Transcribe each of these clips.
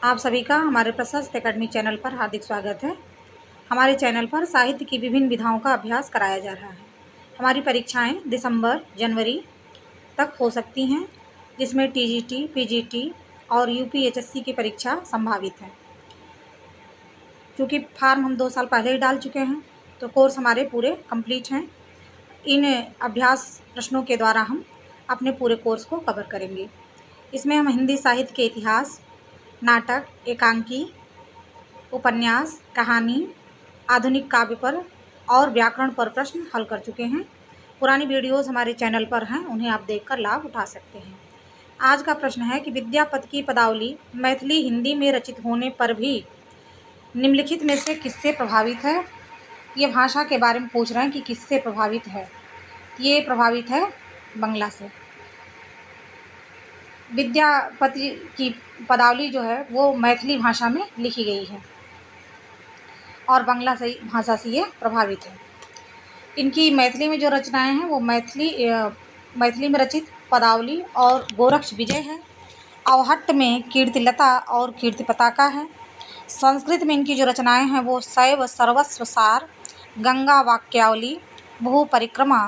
आप सभी का हमारे प्रशस्त एकेडमी चैनल पर हार्दिक स्वागत है। हमारे चैनल पर साहित्य की विभिन्न विधाओं का अभ्यास कराया जा रहा है। हमारी परीक्षाएं दिसंबर जनवरी तक हो सकती हैं, जिसमें टीजीटी, पीजीटी और यूपीएचएससी की परीक्षा संभावित है। क्योंकि फार्म हम 2 साल पहले ही डाल चुके हैं, तो कोर्स हमारे पूरे कंप्लीट हैं। इन अभ्यास प्रश्नों के द्वारा हम अपने पूरे कोर्स को कवर करेंगे। इसमें हम हिंदी साहित्य के इतिहास, नाटक, एकांकी, उपन्यास, कहानी, आधुनिक काव्य पर और व्याकरण पर प्रश्न हल कर चुके हैं। पुरानी वीडियोज़ हमारे चैनल पर हैं, उन्हें आप देखकर लाभ उठा सकते हैं। आज का प्रश्न है कि विद्यापति की पदावली मैथिली हिंदी में रचित होने पर भी निम्नलिखित में से किससे प्रभावित है। ये भाषा के बारे में पूछ रहे हैं कि किससे प्रभावित है। ये प्रभावित है बंगला से। विद्यापति की पदावली जो है वो मैथिली भाषा में लिखी गई है और बंगला से भाषा से ये प्रभावित है। इनकी मैथिली में जो रचनाएं हैं वो मैथिली में रचित पदावली और गोरक्ष विजय है। अवहट्ट में कीर्तिलता और कीर्ति पताका है। संस्कृत में इनकी जो रचनाएं हैं वो शैव सर्वस्व सार, गंगा वाक्यावली, बहु परिक्रमा,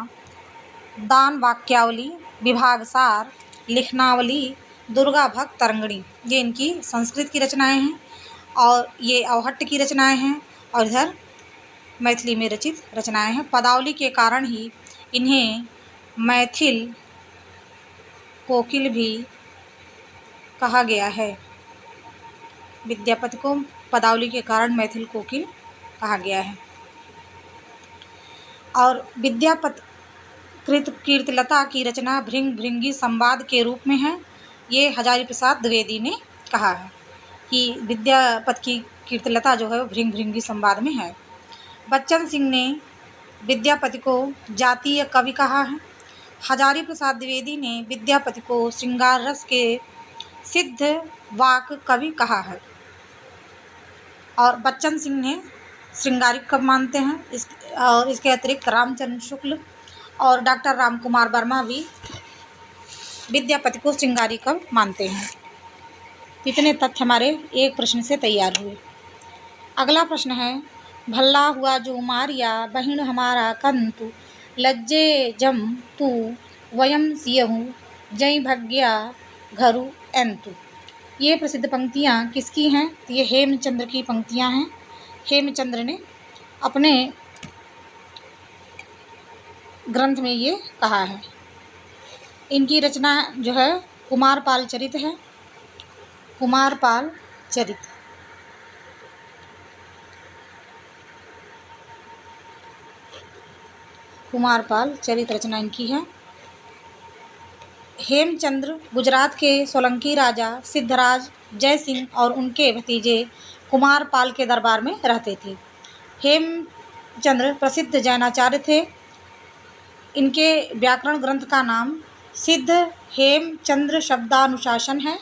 दान वाक्यावली, विभाग सार, लिखनावली, दुर्गा भक्त तरंगिणी, ये इनकी संस्कृत की रचनाएं हैं और ये अवहट्ट की रचनाएं हैं और इधर मैथिली में रचित रचनाएं हैं। पदावली के कारण ही इन्हें मैथिल कोकिल भी कहा गया है। विद्यापति को पदावली के कारण मैथिल कोकिल कहा गया है। और विद्यापति कृत कीर्तिलता की रचना भृंग भृंगी संवाद के रूप में है। ये हजारी प्रसाद द्विवेदी ने कहा है कि विद्यापति की कीर्तिलता जो है वो भृंग भृंगी संवाद में है। बच्चन सिंह ने विद्यापति को जातीय कवि कहा है। हजारी प्रसाद द्विवेदी ने विद्यापति को श्रृंगार रस के सिद्ध वाक कवि कहा है और बच्चन सिंह ने श्रृंगारिक कवि मानते हैं। और इसके अतिरिक्त रामचंद्र शुक्ल और डॉक्टर राम कुमार वर्मा भी विद्यापति को श्रृंगारी कवि मानते हैं। इतने तथ्य हमारे एक प्रश्न से तैयार हुए। अगला प्रश्न है, भल्ला हुआ जो मारिया बहिण हमारा कंतु, लज्जे जम तू वयम सियहू जय भग्या घरु एंतु। ये प्रसिद्ध पंक्तियाँ किसकी हैं? तो ये हेमचंद्र की पंक्तियाँ हैं। हेमचंद्र ने अपने ग्रंथ में ये कहा है। इनकी रचना जो है कुमारपाल चरित है। कुमारपाल चरित कुमारपाल चरित रचना इनकी है। हेमचंद्र गुजरात के सोलंकी राजा सिद्धराज जयसिंह और उनके भतीजे कुमारपाल के दरबार में रहते थे। हेमचंद्र प्रसिद्ध जैनाचार्य थे। इनके व्याकरण ग्रंथ का नाम सिद्ध हेमचंद्र शब्दानुशासन है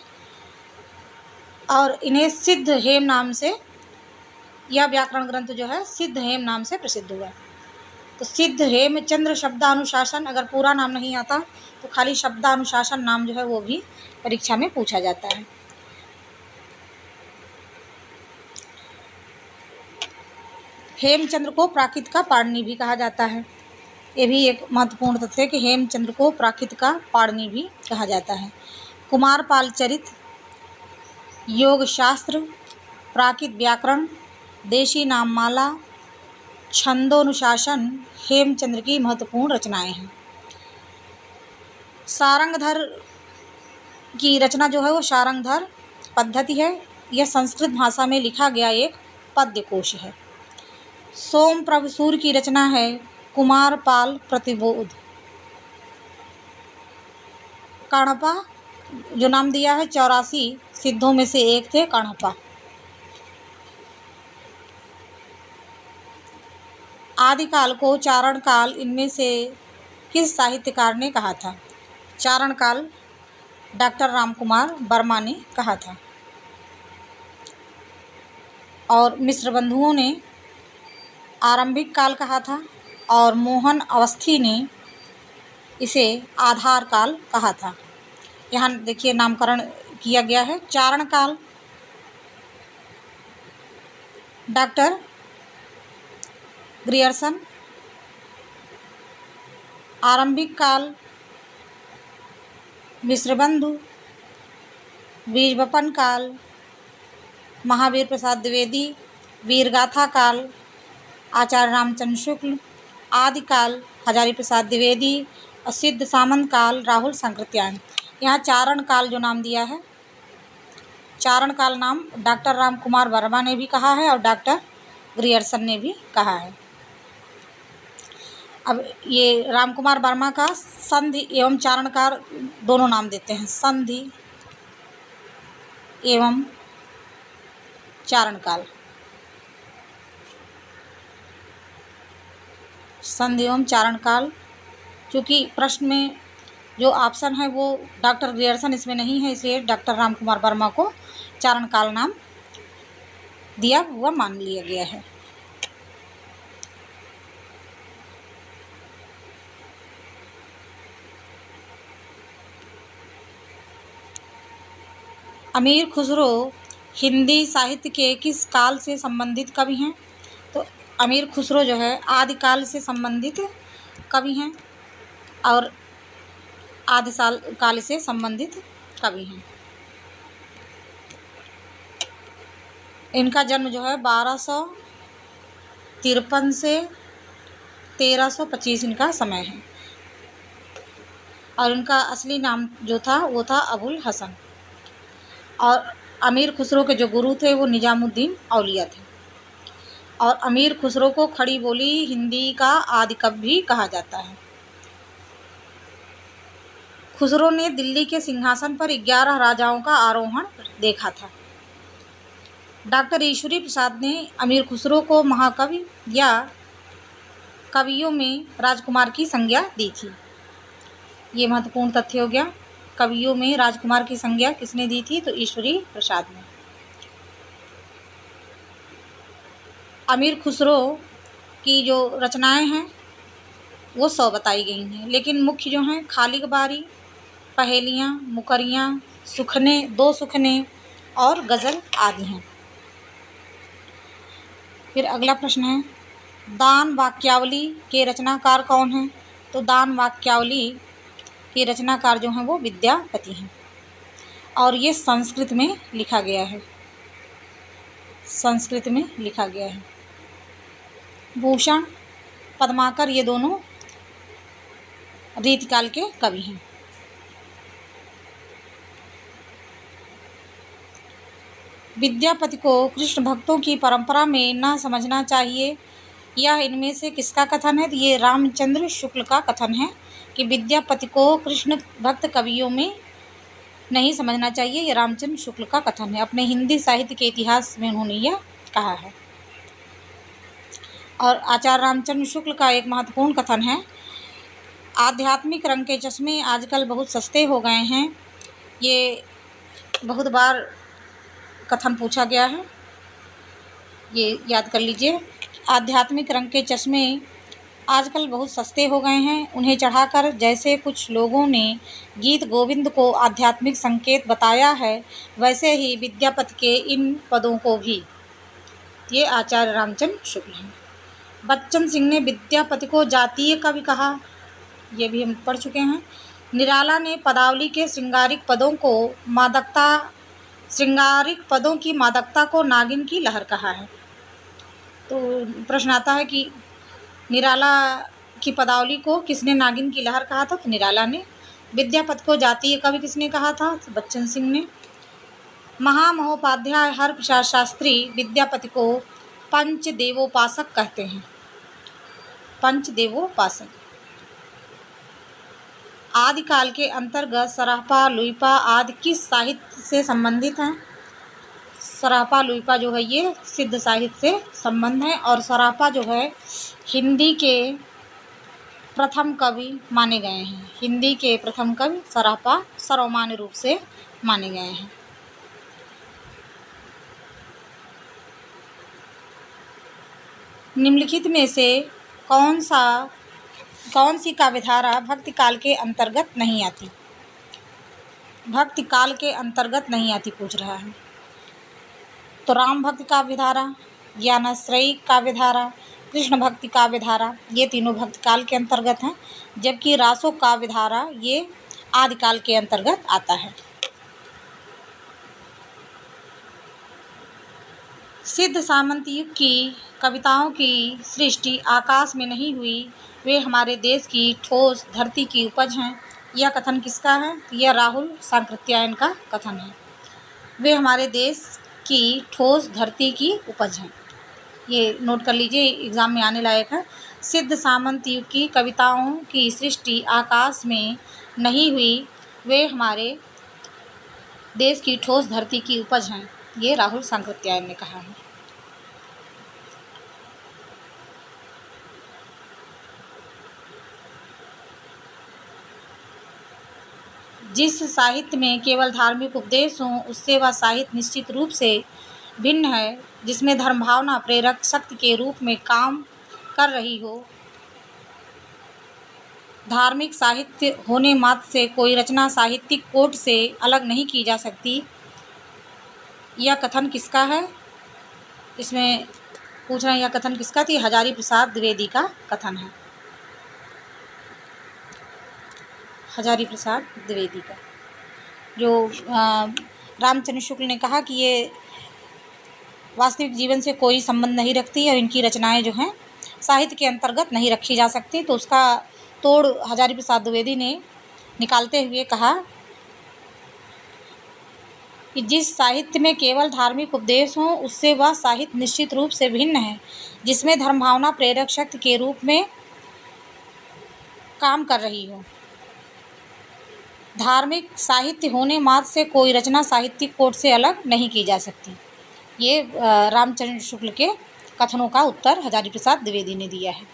और इन्हें सिद्ध हेम नाम से, यह व्याकरण ग्रंथ जो है सिद्ध हेम नाम से प्रसिद्ध हुआ। तो सिद्ध हेमचंद्र शब्दानुशासन, अगर पूरा नाम नहीं आता तो खाली शब्दानुशासन नाम जो है वो भी परीक्षा में पूछा जाता है। हेमचंद्र को प्राकृत का पाणिनि भी कहा जाता है। ये भी एक महत्वपूर्ण तथ्य है कि हेमचंद्र को प्राकृत का पाणिनि भी कहा जाता है। कुमारपाल चरित योग शास्त्र, प्राकृत व्याकरण, देशी नाममाला, छंदोनुशासन हेमचंद्र की महत्वपूर्ण रचनाएं हैं। सारंगधर की रचना जो है वो सारंगधर पद्धति है। यह संस्कृत भाषा में लिखा गया एक पद्य कोश है। सोमप्रभ सूर्य की रचना है कुमारपाल प्रतिबोध। काणपा जो नाम दिया है 84 सिद्धों में से एक थे काणपा। आदिकाल को चारण काल इनमें से किस साहित्यकार ने कहा था? चारण काल डॉक्टर राम कुमार वर्मा ने कहा था और मिश्र बंधुओं ने आरंभिक काल कहा था और मोहन अवस्थी ने इसे आधार काल कहा था। यहाँ देखिए नामकरण किया गया है। चारण काल डॉक्टर ग्रियर्सन, आरंभिक काल, मिश्रबंधु, बीजवपन काल, महावीर प्रसाद द्विवेदी, वीरगाथा काल, आचार्य रामचंद्र शुक्ल, आदिकाल हजारी प्रसाद द्विवेदी और सिद्ध सामंत काल राहुल सांकृत्यायन। यहाँ चारण काल जो नाम दिया है, चारण काल नाम डॉक्टर राम कुमार वर्मा ने भी कहा है और डॉक्टर ग्रियर्सन ने भी कहा है। अब ये राम कुमार वर्मा का संधि एवं चारण काल दोनों नाम देते हैं, संधि एवं चारण काल। संधि एवं चारण काल, चूँकि प्रश्न में जो ऑप्शन है वो डॉक्टर ग्रियर्सन इसमें नहीं है, इसलिए डॉक्टर राम कुमार वर्मा को चारण काल नाम दिया हुआ मान लिया गया है। अमीर खुसरो हिंदी साहित्य के किस काल से संबंधित कवि हैं? तो अमीर खुसरो जो है आदिकाल से संबंधित कवि हैं और काल से संबंधित कवि हैं। इनका जन्म जो है 1253 से 1325 इनका समय है और इनका असली नाम जो था वो था अबुल हसन। और अमीर खुसरो के जो गुरु थे वो निजामुद्दीन औलिया थे और अमीर खुसरो को खड़ी बोली हिंदी का आदि कवि भी कहा जाता है। खुसरो ने दिल्ली के सिंहासन पर 11 राजाओं का आरोहण देखा था। डॉक्टर ईश्वरी प्रसाद ने अमीर खुसरो को महाकवि या कवियों में राजकुमार की संज्ञा दी थी। ये महत्वपूर्ण तथ्य हो गया। कवियों में राजकुमार की संज्ञा किसने दी थी? तो ईश्वरी प्रसाद ने। अमीर खुसरो की जो रचनाएं हैं वो 100 बताई गई हैं, लेकिन मुख्य जो हैं खाली बारी, पहेलियाँ, मुकरियाँ, सुखने, 2 सुखने और गज़ल आदि हैं। फिर अगला प्रश्न है, दान वाक्यावली के रचनाकार कौन हैं? तो दान वाक्यावली के रचनाकार जो हैं वो विद्यापति हैं और ये संस्कृत में लिखा गया है, संस्कृत में लिखा गया है। भूषण, पद्माकर ये दोनों रीतिकाल के कवि हैं। विद्यापति को कृष्ण भक्तों की परंपरा में न समझना चाहिए, यह इनमें से किसका कथन है? तो ये रामचंद्र शुक्ल का कथन है कि विद्यापति को कृष्ण भक्त कवियों में नहीं समझना चाहिए। ये रामचंद्र शुक्ल का कथन है, अपने हिंदी साहित्य के इतिहास में उन्होंने यह कहा है। और आचार्य रामचंद्र शुक्ल का एक महत्वपूर्ण कथन है, आध्यात्मिक रंग के चश्मे आजकल बहुत सस्ते हो गए हैं। ये बहुत बार कथन पूछा गया है, ये याद कर लीजिए। आध्यात्मिक रंग के चश्मे आजकल बहुत सस्ते हो गए हैं, उन्हें चढ़ाकर जैसे कुछ लोगों ने गीत गोविंद को आध्यात्मिक संकेत बताया है, वैसे ही विद्यापति के इन पदों को भी। ये आचार्य रामचंद्र शुक्ल हैं। बच्चन सिंह ने विद्यापति को जातीय कवि कहा, ये भी हम पढ़ चुके हैं। निराला ने पदावली के श्रृंगारिक पदों की मादकता को नागिन की लहर कहा है। तो प्रश्न आता है कि निराला की पदावली को किसने नागिन की लहर कहा था? तो निराला ने। विद्यापति को जातीय कवि किसने कहा था? तो बच्चन सिंह ने। महामहोपाध्याय हरप्रसाद शास्त्री विद्यापति को पंचदेवोपासक कहते हैं, पंचदेवोपासक। आदिकाल के अंतर्गत सरापा, लुइपा आदि किस साहित्य से संबंधित हैं? सरापा, लुइपा जो है ये सिद्ध साहित्य से संबंध है और सरापा जो है हिंदी के प्रथम कवि माने गए हैं। हिंदी के प्रथम कवि सरापा सर्वमान्य रूप से माने गए हैं। निम्नलिखित में से कौन सी काव्यधारा भक्ति काल के अंतर्गत नहीं आती? भक्ति काल के अंतर्गत नहीं आती पूछ रहा है। तो राम भक्त काव्यधारा, ज्ञानाश्रयी काव्यधारा, कृष्ण भक्ति काव्यधारा, ये तीनों भक्ति काल के अंतर्गत हैं, जबकि रासो काव्यधारा ये आदिकाल के अंतर्गत आता है। सिद्ध सामंत युग की कविताओं की सृष्टि आकाश में नहीं हुई, वे हमारे देश की ठोस धरती की उपज हैं। यह कथन किसका है? यह राहुल सांकृत्यायन का कथन है। वे हमारे देश की ठोस धरती की उपज हैं। ये नोट कर लीजिए, एग्ज़ाम में आने लायक है। सिद्ध सामंत युग की कविताओं की सृष्टि आकाश में नहीं हुई, वे हमारे देश की ठोस धरती की उपज हैं। ये राहुल सांकृत्यायन ने कहा है। जिस साहित्य में केवल धार्मिक उपदेश हों, उससे वह साहित्य निश्चित रूप से भिन्न है। जिसमें धर्म भावना प्रेरक शक्ति के रूप में काम कर रही हो। धार्मिक साहित्य होने मात्र से कोई रचना साहित्यिक कोट से अलग नहीं की जा सकती। यह कथन किसका है? इसमें पूछ रहे हैं यह कथन किसका? तो हजारी प्रसाद द्विवेदी का कथन है। हजारी प्रसाद द्विवेदी का, जो रामचंद्र शुक्ल ने कहा कि ये वास्तविक जीवन से कोई संबंध नहीं रखती और इनकी रचनाएं जो हैं साहित्य के अंतर्गत नहीं रखी जा सकती। तो उसका तोड़ हजारी प्रसाद द्विवेदी ने निकालते हुए कहा कि जिस साहित्य में केवल धार्मिक उपदेश हों, उससे वह साहित्य निश्चित रूप से भिन्न है। जिसमें धर्म भावना प्रेरक शक्ति के रूप में काम कर रही हो। धार्मिक साहित्य होने मात्र से कोई रचना साहित्यिक कोट से अलग नहीं की जा सकती। ये रामचंद्र शुक्ल के कथनों का उत्तर हजारी प्रसाद द्विवेदी ने दिया है।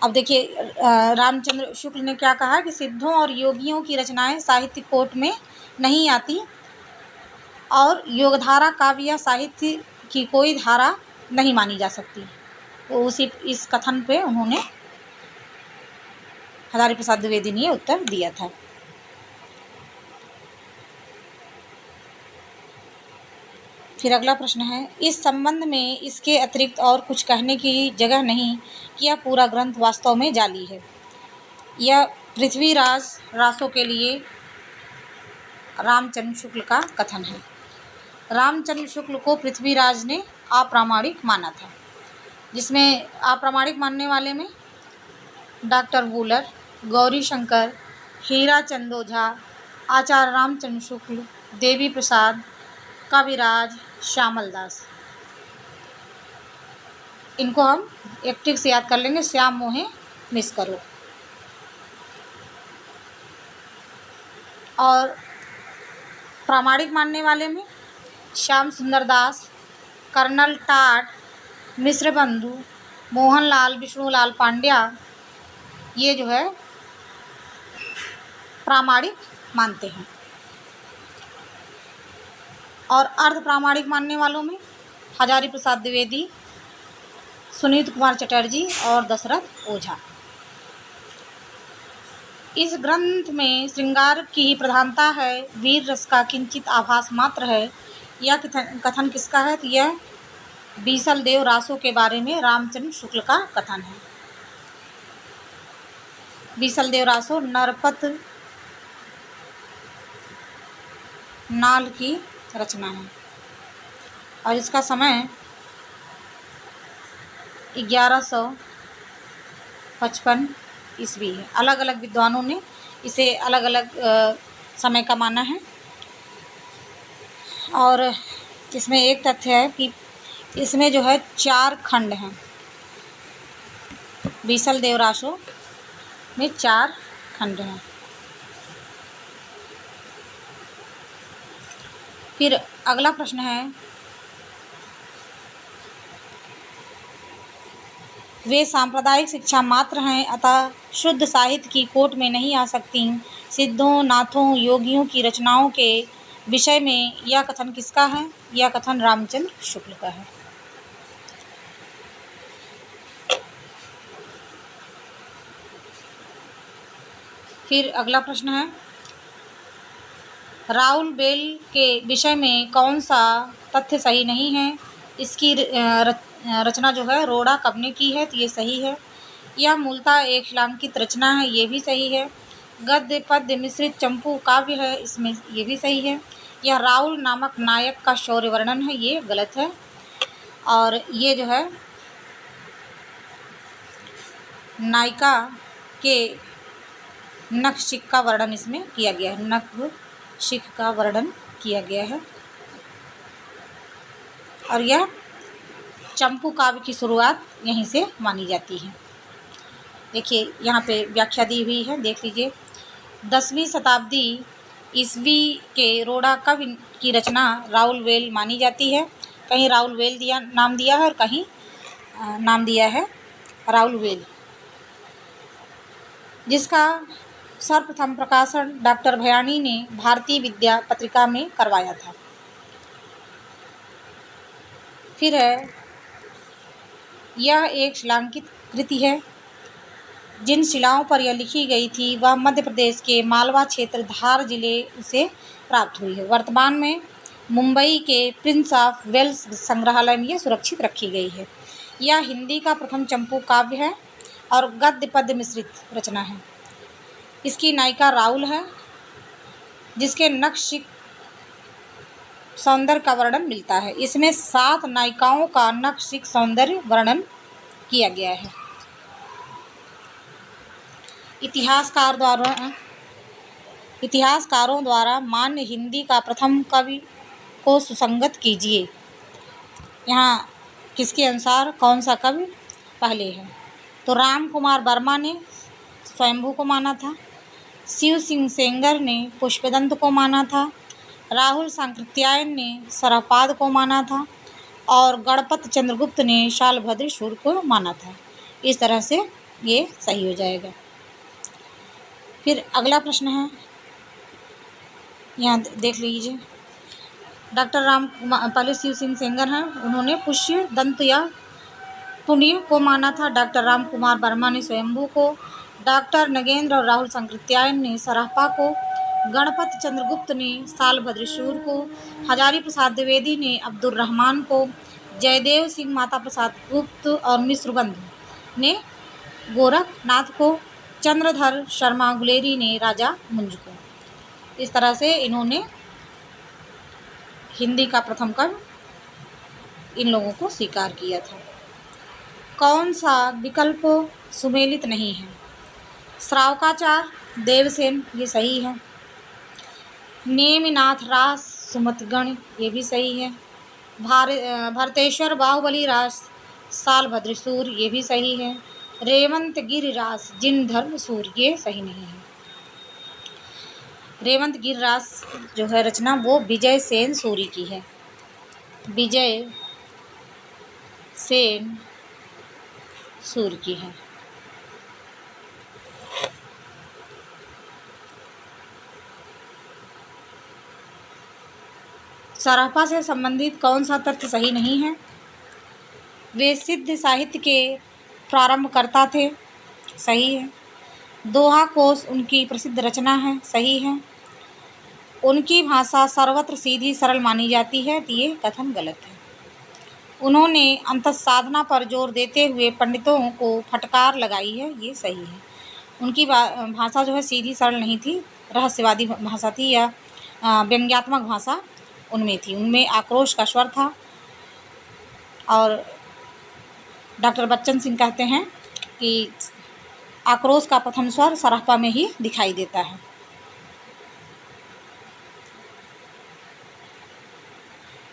अब देखिए, रामचंद्र शुक्ल ने क्या कहा कि सिद्धों और योगियों की रचनाएं साहित्यिक कोट में नहीं आती और योगधारा काव्य या साहित्य की कोई धारा नहीं मानी जा सकती। तो उसी इस कथन पे उन्होंने हजारी प्रसाद द्विवेदी ने उत्तर दिया था। फिर अगला प्रश्न है, इस संबंध में इसके अतिरिक्त और कुछ कहने की जगह नहीं कि यह पूरा ग्रंथ वास्तव में जाली है। यह पृथ्वीराज रासो के लिए रामचंद्र शुक्ल का कथन है। रामचंद्र शुक्ल को पृथ्वीराज ने अप्रामाणिक माना था। जिसमें अप्रामाणिक मानने वाले में डॉक्टर वूलर, गौरी शंकर, हीरा चंद ओझा, आचार्य रामचंद्र शुक्ल, देवी प्रसाद, कविराज, श्यामल दास, इनको हम एक ट्रिक से याद कर लेंगे, श्याम मोहे मिस करो। और प्रामाणिक मानने वाले में श्याम सुंदर दास, कर्नल टाट, मिश्र बंधु, मोहनलाल विष्णुलाल पांड्या, ये जो है प्रामाणिक मानते हैं। और अर्ध प्रामाणिक मानने वालों में हजारी प्रसाद द्विवेदी, सुनीत कुमार चटर्जी और दशरथ ओझा। इस ग्रंथ में श्रृंगार की प्रधानता है, वीर रस का किंचित आभास मात्र है। यह कथन किसका है? तो यह बीसल देव रासो के बारे में रामचंद्र शुक्ल का कथन है। बीसल देव रासो नरपत नाल की रचना है और इसका समय 1155 ईस्वी है। अलग अलग विद्वानों ने इसे अलग अलग समय का माना है। और इसमें एक तथ्य है कि इसमें जो है 4 खंड हैं। बीसल देव रासो में 4 खंड हैं। फिर अगला प्रश्न है, वे सांप्रदायिक शिक्षा मात्र हैं, अतः शुद्ध साहित्य की कोट में नहीं आ सकती। सिद्धों, नाथों, योगियों की रचनाओं के विषय में यह कथन किसका है? यह कथन रामचंद्र शुक्ल का है। फिर अगला प्रश्न है, राउल बेल के विषय में कौन सा तथ्य सही नहीं है? इसकी रचना जो है रोड़ा कब ने की है, तो ये सही है। यह मूलतः एक शिलांकित रचना है, ये भी सही है। गद्य पद्य मिश्रित चंपू काव्य है, इसमें ये भी सही है। यह राहुल नामक नायक का शौर्य वर्णन है, ये गलत है। और ये जो है नायिका के नख शिख का वर्णन इसमें किया गया है, नख शिख का वर्णन किया गया है। और यह चंपू काव्य की शुरुआत यहीं से मानी जाती है। देखिए यहाँ पे व्याख्या दी हुई है, देख लीजिए। 10वीं शताब्दी ईस्वी के रोड़ा काव्य की रचना राउल वेल मानी जाती है। कहीं राउल वेल नाम दिया है और कहीं नाम दिया है राउल वेल, जिसका सर्वप्रथम प्रकाशन डॉक्टर भयानी ने भारतीय विद्या पत्रिका में करवाया था। फिर है, यह एक शिलांकित कृति है। जिन शिलाओं पर यह लिखी गई थी वह मध्य प्रदेश के मालवा क्षेत्र धार जिले से प्राप्त हुई है। वर्तमान में मुंबई के प्रिंस ऑफ वेल्स संग्रहालय में यह सुरक्षित रखी गई है। यह हिंदी का प्रथम चंपू काव्य है और गद्य पद्य मिश्रित रचना है। इसकी नायिका राहुल है, जिसके नक्शिक सौंदर्य का वर्णन मिलता है। इसमें 7 नायिकाओं का नक्शिक सौंदर्य वर्णन किया गया है। इतिहासकारों द्वारा मान्य हिंदी का प्रथम कवि को सुसंगत कीजिए। यहाँ किसके अनुसार कौन सा कवि पहले है? तो राम कुमार वर्मा ने स्वयंभू को माना था, शिव सिंह सेंगर ने पुष्पदंत को माना था, राहुल सांकृत्यायन ने सरहपाद को माना था और गणपत चंद्रगुप्त ने शालभद्र शूर को माना था। इस तरह से ये सही हो जाएगा। फिर अगला प्रश्न है, यहाँ देख लीजिए। डॉक्टर राम पहले शिव सिंह सेंगर हैं, उन्होंने पुष्य दंत या पुण्य को माना था। डॉक्टर राम कुमार वर्मा ने स्वयंभू को, डॉक्टर नगेंद्र और राहुल सांकृत्यायन ने सराफा को, गणपत चंद्रगुप्त ने शालभद्रशूर को, हजारी प्रसाद द्विवेदी ने अब्दुल रहमान को, जयदेव सिंह माता प्रसाद गुप्त और मिश्रबंधु ने गोरखनाथ को, चंद्रधर शर्मा गुलेरी ने राजा मुंज को। इस तरह से इन्होंने हिंदी का प्रथम कवि इन लोगों को स्वीकार किया था। कौन सा विकल्प सुमेलित नहीं है? श्रावकाचार, देवसेन, ये सही है। नेमिनाथ रास सुमतगण, ये भी सही है। भरतेश्वर बाहुबली रास शालभद्रसूर, ये भी सही है। रेवंत गिरिरास जिन धर्मसूर, ये सही नहीं है। रेवंत गिरिरास जो है रचना वो विजय सेन सूरी की है, विजय सेन सूर की है। सराफा से संबंधित कौन सा तथ्य सही नहीं है? वे सिद्ध साहित्य के प्रारंभकर्ता थे, सही है। दोहा कोश उनकी प्रसिद्ध रचना है, सही है। उनकी भाषा सर्वत्र सीधी सरल मानी जाती है, तो ये कथन गलत है। उन्होंने अंतःसाधना पर जोर देते हुए पंडितों को फटकार लगाई है, ये सही है। उनकी भाषा जो है सीधी सरल नहीं थी, रहस्यवादी भाषा थी या व्यंग्यात्मक भाषा उनमें थी, उनमें आक्रोश का स्वर था। और डॉक्टर बच्चन सिंह कहते हैं कि आक्रोश का प्रथम स्वर सराफा में ही दिखाई देता है।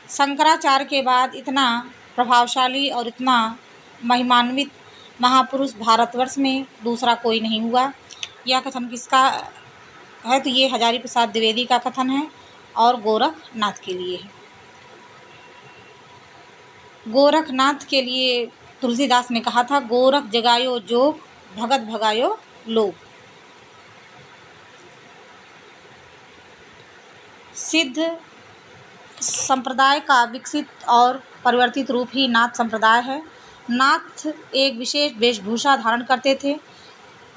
शंकराचार्य के बाद इतना प्रभावशाली और इतना महिमान्वित महापुरुष भारतवर्ष में दूसरा कोई नहीं हुआ। यह कथन किसका है? तो ये हजारी प्रसाद द्विवेदी का कथन है और गोरखनाथ के लिए है। गोरखनाथ के लिए तुलसीदास ने कहा था, गोरख जगायो जोग भगत भगायो लोग। सिद्ध संप्रदाय का विकसित और परिवर्तित रूप ही नाथ संप्रदाय है। नाथ एक विशेष वेशभूषा धारण करते थे,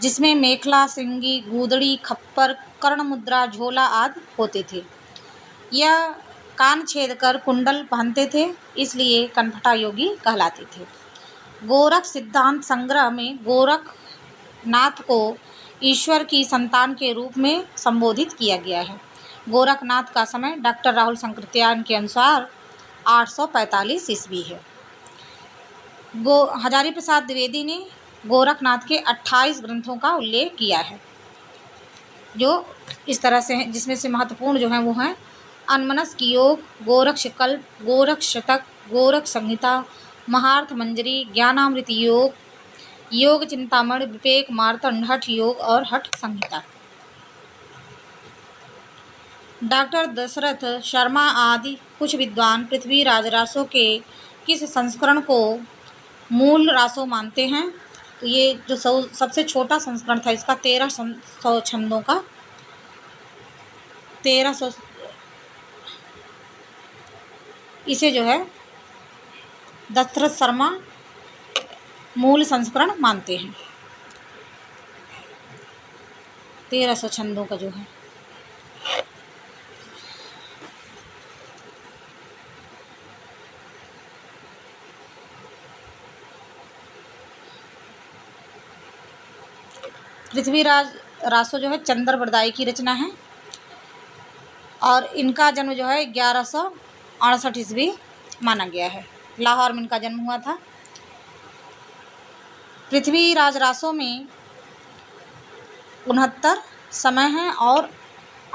जिसमें मेखला, श्रृंगी, गूदड़ी, खप्पर, कर्ण मुद्रा, झोला आदि होते थे। यह कान छेद कर कुंडल पहनते थे, इसलिए कनफटा योगी कहलाते थे। गोरख सिद्धांत संग्रह में गोरखनाथ को ईश्वर की संतान के रूप में संबोधित किया गया है। गोरखनाथ का समय डॉक्टर राहुल शंकरत्यायन के अनुसार 845 ईस्वी है। हजारी प्रसाद द्विवेदी ने गोरखनाथ के 28 ग्रंथों का उल्लेख किया है, जो इस तरह से हैं, जिसमें से महत्वपूर्ण जो हैं वो हैं अन्मनस्क योग, गोरक्षकल्प, गोरख शतक, गोरख संहिता, महार्थ मंजरी, ज्ञानामृत योग, योग चिंतामणि, विवेक मार्तंड, हठ योग और हठ संहिता। डॉक्टर दशरथ शर्मा आदि कुछ विद्वान पृथ्वीराज रासों के किस संस्करण को मूल रासों मानते हैं? तो ये जो सबसे छोटा संस्करण था इसका 1300 छंदों का 1300 इसे जो है दशरथ शर्मा मूल संस्करण मानते हैं। 1300 छंदों का जो है। पृथ्वीराज रासो जो है चंद्रवरदाई की रचना है और इनका जन्म जो है 1168 ईस्वी माना गया है। लाहौर में इनका जन्म हुआ था। पृथ्वीराज रासो में 69 समय हैं और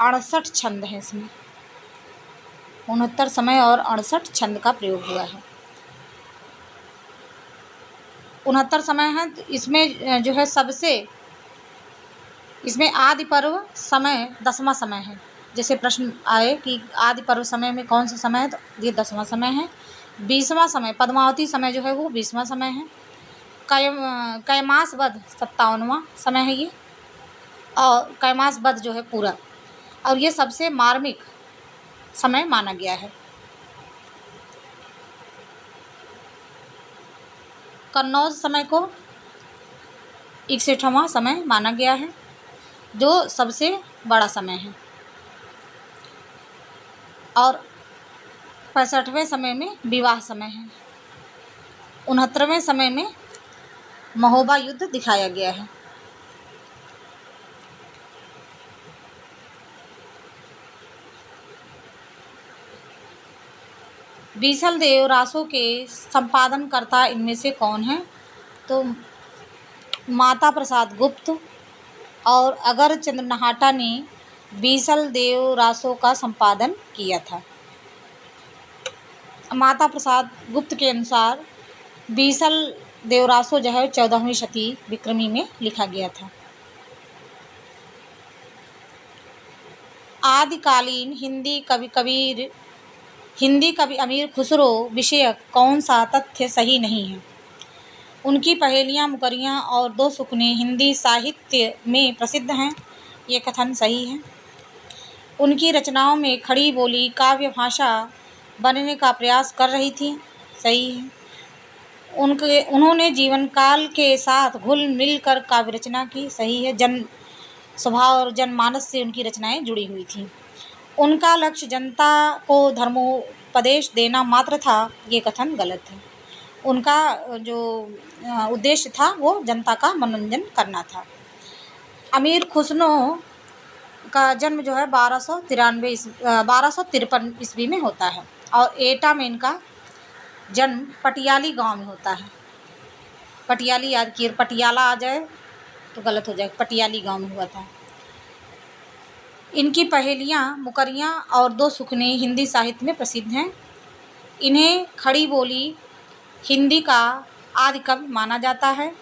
68 छंद हैं। इसमें 69 समय और 68 छंद का प्रयोग हुआ है। 69 समय हैं। तो इसमें जो है सबसे इसमें आदि पर्व समय 10वां समय है। जैसे प्रश्न आए कि आदि पर्व समय में कौन सा समय है, तो ये 10वां समय है। 20वां समय पद्मावती समय जो है वो 20वां समय है। कैमास वध 57वां समय है ये, और कैमास वध जो है पूरा, और ये सबसे मार्मिक समय माना गया है। कन्नौज समय को 61वां समय माना गया है, जो सबसे बड़ा समय है। और 65वें समय में विवाह समय है। 69वें समय में महोबा युद्ध दिखाया गया है। बीसल देव रासो के संपादनकर्ता इनमें से कौन है? तो माता प्रसाद गुप्त और अगर चंद्र नहाटा ने बीसल देव रासो का संपादन किया था। माता प्रसाद गुप्त के अनुसार बीसल देवरासो जो है 14वीं शती विक्रमी में लिखा गया था। आदिकालीन हिंदी कवि अमीर खुसरो विषयक कौन सा तथ्य सही नहीं है? उनकी पहेलियाँ, मुकरियाँ और दो सुकने हिंदी साहित्य में प्रसिद्ध हैं, ये कथन सही है। उनकी रचनाओं में खड़ी बोली काव्य भाषा बनने का प्रयास कर रही थी, सही है। उन्होंने जीवन काल के साथ घुल मिल कर काव्य रचना की, सही है। जन स्वभाव और जनमानस से उनकी रचनाएं जुड़ी हुई थीं। उनका लक्ष्य जनता को धर्मोपदेश देना मात्र था, ये कथन गलत है। उनका जो उद्देश्य था वो जनता का मनोरंजन करना था। अमीर खुसरो का जन्म जो है 1253 ईस्वी में होता है और एटा में इनका जन्म पटियाली गांव में होता है। पटियाली याद किए, पटियाला आ जाए तो गलत हो जाए, पटियाली गांव में हुआ था। इनकी पहेलियाँ, मुकरियाँ और दो सुखने हिंदी साहित्य में प्रसिद्ध हैं। इन्हें खड़ी बोली हिंदी का आदि कवि माना जाता है।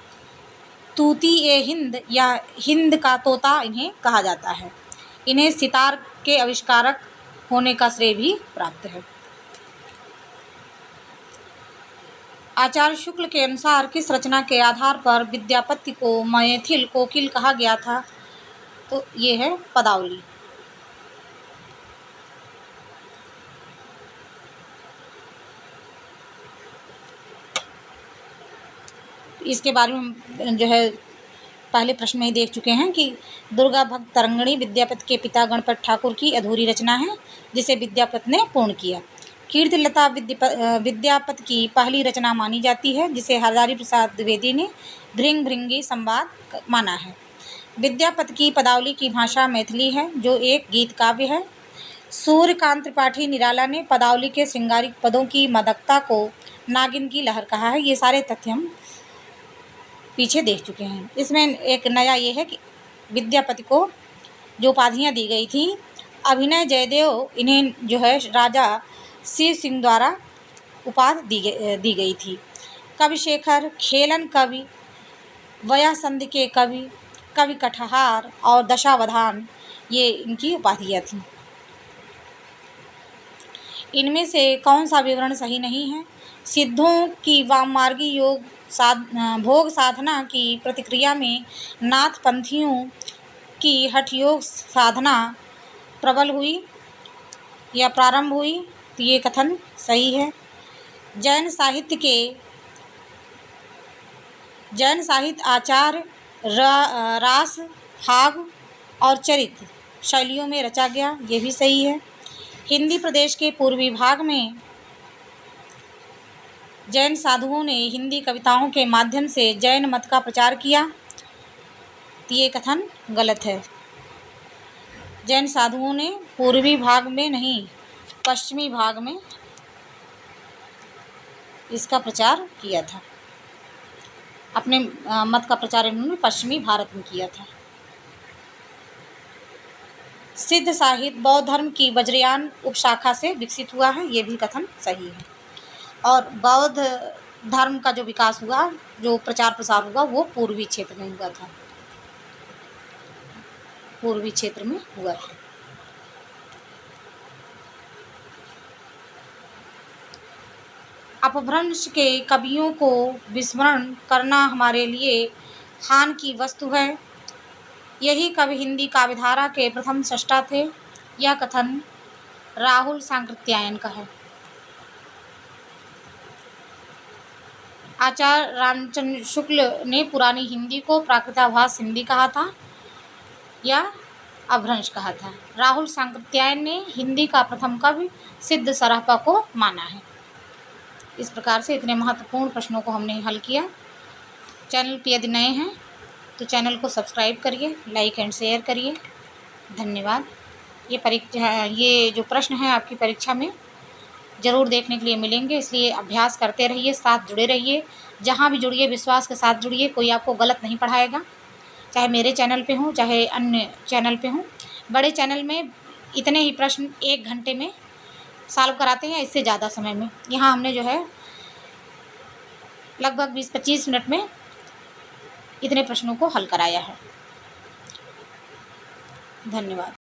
तूती ए हिंद या हिंद का तोता इन्हें कहा जाता है। इन्हें सितार के आविष्कारक होने का श्रेय भी प्राप्त है। आचार्य शुक्ल के अनुसार किस रचना के आधार पर विद्यापति को मैथिल कोकिल कहा गया था? तो ये है पदावली। इसके बारे में जो है पहले प्रश्न में ही देख चुके हैं कि दुर्गा भक्त तरंगिणी विद्यापति के पिता गणपत ठाकुर की अधूरी रचना है, जिसे विद्यापति ने पूर्ण किया। कीर्तिलता विद्यापति की पहली रचना मानी जाती है, जिसे हजारी प्रसाद द्विवेदी ने भृंग भृंगी संवाद माना है। विद्यापति की पदावली की भाषा मैथिली है, जो एक गीत काव्य है। सूर्यकांत त्रिपाठी निराला ने पदावली के श्रृंगारिक पदों की मादकता को नागिन की लहर कहा है। ये सारे तथ्य हम पीछे देख चुके हैं। इसमें एक नया ये है कि विद्यापति को जो उपाधियाँ दी गई थी, अभिनय जयदेव इन्हें जो है राजा शिव सिंह द्वारा उपाधि दी गई थी। कवि शेखर, खेलन कवि, वयासंधि के कवि, कवि कठहार और दशावधान, ये इनकी उपाधियाँ थीं। इनमें से कौन सा विवरण सही नहीं है? सिद्धों की वाममार्गी योग भोग साधना की प्रतिक्रिया में नाथपंथियों की हठयोग साधना प्रबल हुई या प्रारंभ हुई, तो ये कथन सही है। जैन साहित्य आचार, रास, फाग और चरित्र शैलियों में रचा गया, ये भी सही है। हिंदी प्रदेश के पूर्वी भाग में जैन साधुओं ने हिंदी कविताओं के माध्यम से जैन मत का प्रचार किया, तो ये कथन गलत है। जैन साधुओं ने पूर्वी भाग में नहीं, पश्चिमी भाग में इसका प्रचार किया था। अपने मत का प्रचार इन्होंने पश्चिमी भारत में किया था। सिद्ध साहित्य बौद्ध धर्म की वज्रयान उपशाखा से विकसित हुआ है, ये भी कथन सही है। और बौद्ध धर्म का जो विकास हुआ, जो प्रचार प्रसार हुआ, वो पूर्वी क्षेत्र में हुआ था, पूर्वी क्षेत्र में हुआ था। अपभ्रंश के कवियों को विस्मरण करना हमारे लिए हानि की वस्तु है। यही कवि हिंदी काव्यधारा के प्रथम सृष्टा थे। यह कथन राहुल सांकृत्यायन का है। आचार्य रामचंद्र शुक्ल ने पुरानी हिंदी को प्राकृताभास हिंदी कहा था या अपभ्रंश कहा था। राहुल सांकृत्यायन ने हिंदी का प्रथम कवि सिद्ध सरापा को माना है। इस प्रकार से इतने महत्वपूर्ण प्रश्नों को हमने हल किया। चैनल पर यदि नए हैं तो चैनल को सब्सक्राइब करिए, लाइक एंड शेयर करिए। धन्यवाद। ये जो प्रश्न है आपकी परीक्षा में ज़रूर देखने के लिए मिलेंगे, इसलिए अभ्यास करते रहिए, साथ जुड़े रहिए। जहाँ भी जुड़िए विश्वास के साथ जुड़िए, कोई आपको गलत नहीं पढ़ाएगा, चाहे मेरे चैनल पे हो चाहे अन्य चैनल पे हो। बड़े चैनल में इतने ही प्रश्न 1 घंटे में सॉल्व कराते हैं, इससे ज़्यादा समय में। यहाँ हमने जो है लगभग 20-25 मिनट में इतने प्रश्नों को हल कराया है। धन्यवाद।